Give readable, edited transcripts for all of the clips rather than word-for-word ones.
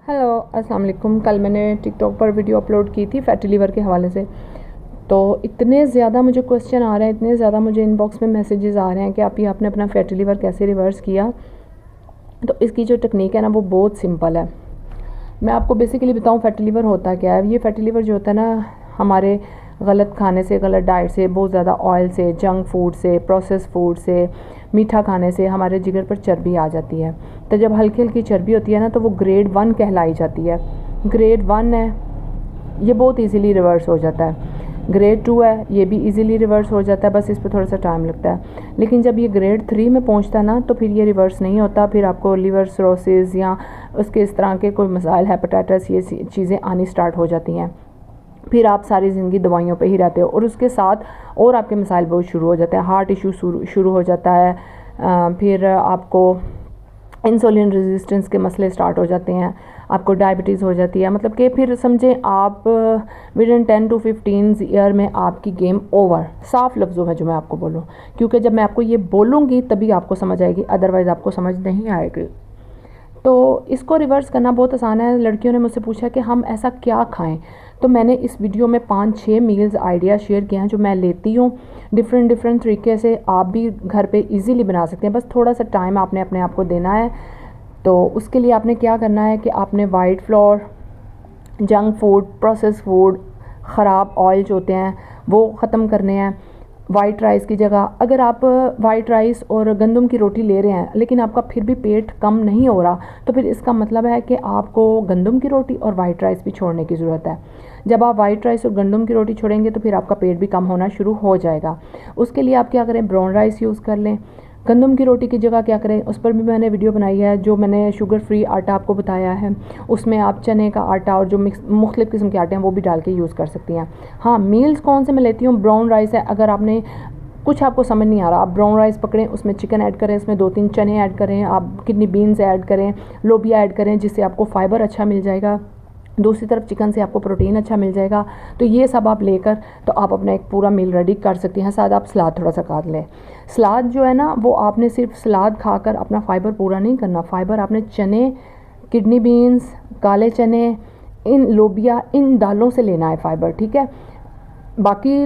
Hello अस्सलाम वालेकुम। कल मैंने टिकटॉक पर वीडियो अपलोड की थी फैटी लीवर के हवाले से। तो इतने ज़्यादा मुझे क्वेश्चन आ रहे हैं, इतने ज़्यादा मुझे इनबॉक्स में मैसेजेस आ रहे हैं कि आप ये आपने अपना फैटी लीवर कैसे रिवर्स किया। तो इसकी जो टेक्निक है ना वो बहुत सिंपल है। मैं आपको बेसिकली बताऊँ फैटी लीवर होता क्या है। ये फैटी लीवर जो होता है ना हमारे गलत खाने से, गलत डाइट से, बहुत ज़्यादा ऑयल से, जंक फूड से, प्रोसेस फूड से, मीठा खाने से हमारे जिगर पर चर्बी आ जाती है। तो जब हल्की हल्की चर्बी होती है ना तो वो ग्रेड 1 कहलाई जाती है। ग्रेड 1 है, ये बहुत इजीली रिवर्स हो जाता है। ग्रेड 2 है, ये भी इजीली रिवर्स हो जाता है, बस इस पर थोड़ा सा टाइम लगता है। लेकिन जब ये ग्रेड 3 में पहुंचता है ना तो फिर ये रिवर्स नहीं होता। फिर आपको लिवर सिरोसिस या उसके इस तरह के कोई मसाइल, हेपेटाइटिस, ये चीज़ें आनी स्टार्ट हो जाती हैं। फिर आप सारी ज़िंदगी दवाइयों पे ही रहते हो और उसके साथ और आपके मसाइल बहुत शुरू हो जाते हैं। हार्ट इशू शुरू हो जाता है। फिर आपको इंसुलिन रेजिस्टेंस के मसले स्टार्ट हो जाते हैं। आपको डायबिटीज़ हो जाती है। मतलब कि फिर समझें आप विद इन 10 to 15 ईयर में आपकी गेम ओवर। साफ लफ्ज़ों में जो मैं आपको बोलूँ, क्योंकि जब मैं आपको ये बोलूँगी तभी आपको समझ आएगी, अदरवाइज़ आपको समझ नहीं आएगी। तो इसको रिवर्स करना बहुत आसान है। लड़कियों ने मुझसे पूछा कि हम ऐसा क्या खाएं, तो मैंने इस वीडियो में 5-6 मील्स आइडिया शेयर किए हैं जो मैं लेती हूँ। डिफरेंट तरीके से आप भी घर पे इजीली बना सकते हैं। बस थोड़ा सा टाइम आपने अपने आप को देना है। तो उसके लिए आपने क्या करना है कि आपने white floor, junk food, process food, ख़राब ऑयल जो होते हैं वो ख़त्म करने हैं। वाइट राइस की जगह अगर आप वाइट राइस और गंदम की रोटी ले रहे हैं लेकिन आपका फिर भी पेट कम नहीं हो रहा, तो फिर इसका मतलब है कि आपको गंदम की रोटी और वाइट राइस भी छोड़ने की ज़रूरत है। जब आप वाइट राइस और गंदम की रोटी छोड़ेंगे तो फिर आपका पेट भी कम होना शुरू हो जाएगा। उसके लिए आप क्या करें, ब्राउन राइस यूज़ कर लें। गंदम की रोटी की जगह क्या करें, उस पर भी मैंने वीडियो बनाई है। जो मैंने शुगर फ्री आटा आपको बताया है उसमें आप चने का आटा और जो मिक्स मुख्तलिफ़ किस्म के आटे हैं वो भी डाल के यूज़ कर सकती हैं। हाँ, मील्स कौन से मैं लेती हूँ, ब्राउन राइस है। अगर आपने कुछ आपको समझ नहीं आ रहा, आप ब्राउन राइस पकड़ें, उसमें चिकन ऐड करें, इसमें 2-3 चने ऐड करें, आप किडनी बीन्स ऐड करें, लोबिया ऐड करें, जिससे आपको फाइबर अच्छा मिल जाएगा। दूसरी तरफ चिकन से आपको प्रोटीन अच्छा मिल जाएगा। तो ये सब आप लेकर तो आप अपना एक पूरा मील रेडी कर सकती हैं। साथ आप सलाद थोड़ा सा काट लें। सलाद जो है ना वो आपने सिर्फ सलाद खाकर अपना फाइबर पूरा नहीं करना। फाइबर आपने चने, किडनी बीन्स, काले चने, इन लोबिया, इन दालों से लेना है फ़ाइबर, ठीक है। बाकी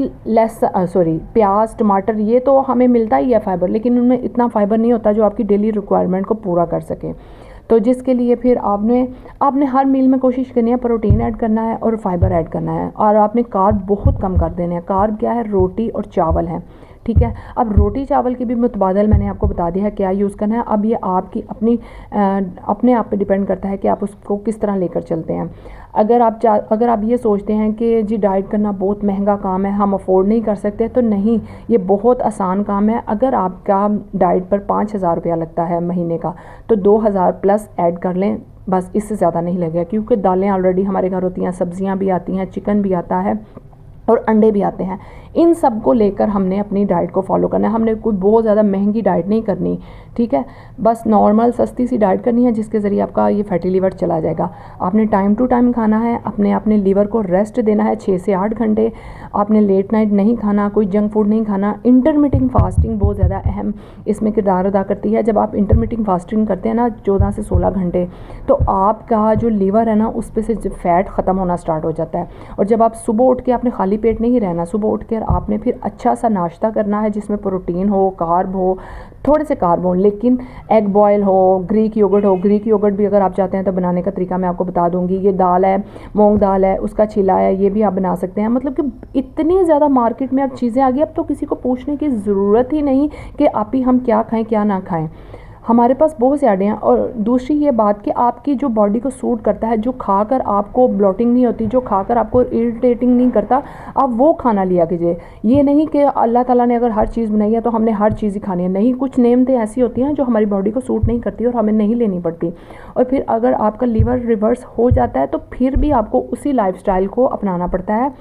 प्याज, टमाटर, ये तो हमें मिलता ही है फ़ाइबर, लेकिन उनमें इतना फ़ाइबर नहीं होता जो आपकी डेली रिक्वायरमेंट को पूरा कर सके। तो जिसके लिए फिर आपने हर मील में कोशिश करनी है प्रोटीन ऐड करना है और फाइबर ऐड करना है। और आपने कार्ब बहुत कम कर देने हैं। कार्ब क्या है, रोटी और चावल है, ठीक है। अब रोटी चावल की भी मुतबादल मैंने आपको बता दिया है क्या यूज़ करना है। अब ये आपकी अपने आप पे डिपेंड करता है कि आप उसको किस तरह लेकर चलते हैं। अगर आप ये सोचते हैं कि जी डाइट करना बहुत महंगा काम है, हम अफोर्ड नहीं कर सकते, तो नहीं, ये बहुत आसान काम है। अगर आपका डाइट पर 5,000 रुपया लगता है महीने का, तो 2,000 प्लस ऐड कर लें, बस इससे ज़्यादा नहीं लगेगा। क्योंकि दालें ऑलरेडी हमारे घर होती हैं, सब्जियां भी आती हैं, चिकन भी आता है और अंडे भी आते हैं। इन सब को लेकर हमने अपनी डाइट को फॉलो करना है। हमने कोई बहुत ज़्यादा महंगी डाइट नहीं करनी, ठीक है। बस नॉर्मल सस्ती सी डाइट करनी है जिसके ज़रिए आपका ये फैटी लीवर चला जाएगा। आपने टाइम टू टाइम खाना है, अपने लीवर को रेस्ट देना है 6 से 8 घंटे। आपने लेट नाइट नहीं खाना, कोई जंक फूड नहीं खाना। इंटरमिटिंग फास्टिंग बहुत ज़्यादा अहम इसमें किरदार अदा करती है। जब आप इंटरमिटिंग फास्टिंग करते हैं ना 14 से 16 घंटे, तो आपका जो लीवर है ना उस पर से फैट ख़त्म होना स्टार्ट हो जाता है। और जब आप सुबह उठ के, आपने खाली पेट नहीं रहना, सुबह उठ कर आपने फिर अच्छा सा नाश्ता करना है जिसमें प्रोटीन हो, कार्ब हो, थोड़े से कार्ब हो, लेकिन एग बॉयल हो, ग्रीक योगर्ट हो। ग्रीक योगर्ट भी अगर आप चाहते हैं तो बनाने का तरीका मैं आपको बता दूंगी। ये दाल है, मूंग दाल है, उसका छिला है, ये भी आप बना सकते हैं। मतलब कि इतनी ज़्यादा मार्केट में अब चीज़ें आ गई, अब तो किसी को पूछने की ज़रूरत ही नहीं कि आप ही हम क्या खाएं क्या ना खाएं। हमारे पास बहुत से आइडिया हैं। और दूसरी ये बात कि आपकी जो बॉडी को सूट करता है, जो खाकर आपको ब्लोटिंग नहीं होती, जो खाकर आपको इरिटेटिंग नहीं करता, आप वो खाना लिया कीजिए। ये नहीं कि अल्लाह ताला ने अगर हर चीज़ बनाई है तो हमने हर चीज़ ही खानी है। नहीं, कुछ नेमतें ऐसी होती हैं जो हमारी बॉडी को सूट नहीं करती और हमें नहीं लेनी पड़ती। और फिर अगर आपका लीवर रिवर्स हो जाता है तो फिर भी आपको उसी लाइफस्टाइल को अपनाना पड़ता है,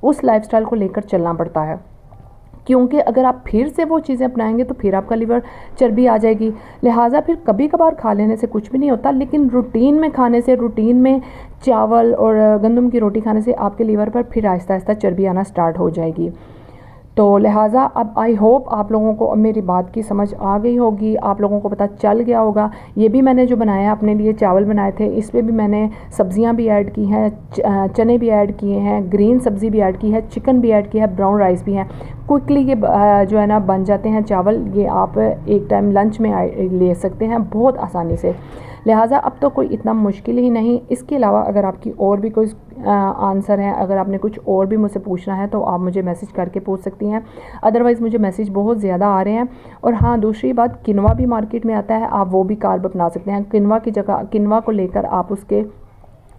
उस लाइफस्टाइल को लेकर चलना पड़ता है। क्योंकि अगर आप फिर से वो चीज़ें अपनाएंगे तो फिर आपका लीवर चर्बी आ जाएगी। लिहाजा फिर कभी कभार खा लेने से कुछ भी नहीं होता, लेकिन रूटीन में खाने से, रूटीन में चावल और गंदम की रोटी खाने से आपके लीवर पर फिर आहिस्ता आहिस्ता चर्बी आना स्टार्ट हो जाएगी। तो लिहाजा अब आई होप आप लोगों को अब मेरी बात की समझ आ गई होगी, आप लोगों को पता चल गया होगा। ये भी मैंने जो बनाया अपने लिए चावल बनाए थे, इस पर भी मैंने सब्जियां भी ऐड की हैं, चने भी ऐड किए हैं, ग्रीन सब्ज़ी भी ऐड की है, चिकन भी ऐड किया है, ब्राउन राइस भी है। क्विकली ये जो है ना बन जाते हैं चावल, ये आप एक टाइम लंच में ले सकते हैं बहुत आसानी से। लिहाजा अब तो कोई इतना मुश्किल ही नहीं। इसके अलावा अगर आपकी और भी कोई आंसर है, अगर आपने कुछ और भी मुझसे पूछना है तो आप मुझे मैसेज करके पूछ सकती हैं। अदरवाइज़ मुझे मैसेज बहुत ज़्यादा आ रहे हैं। और हाँ, दूसरी बात, किनवा भी मार्केट में आता है, आप वो भी कार्ब अपना सकते हैं। किनवा की जगह किनवा को लेकर आप उसके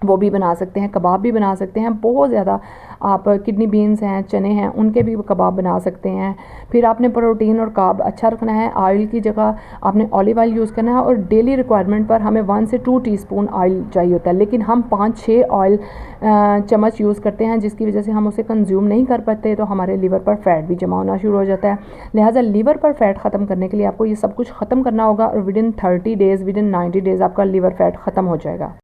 वो भी बना सकते हैं, कबाब भी बना सकते हैं बहुत ज़्यादा। आप किडनी बीन्स हैं, चने हैं, उनके भी कबाब बना सकते हैं। फिर आपने प्रोटीन और कार्ब अच्छा रखना है, ऑयल की जगह आपने ऑलिव ऑयल यूज़ करना है। और डेली रिक्वायरमेंट पर हमें 1 से 2 टीस्पून ऑयल चाहिए होता है, लेकिन हम 5-6 ऑयल चम्मच यूज़ करते हैं, जिसकी वजह से हम उसे कंज्यूम नहीं कर पाते, तो हमारे लीवर पर फैट भी जमा होना शुरू हो जाता है। लिहाजा लीवर पर फैट ख़त्म करने के लिए आपको ये सब कुछ ख़त्म करना होगा, और विदिन 30 डेज़, विदिन 90 डेज़ आपका लीवर फैट ख़त्म हो जाएगा।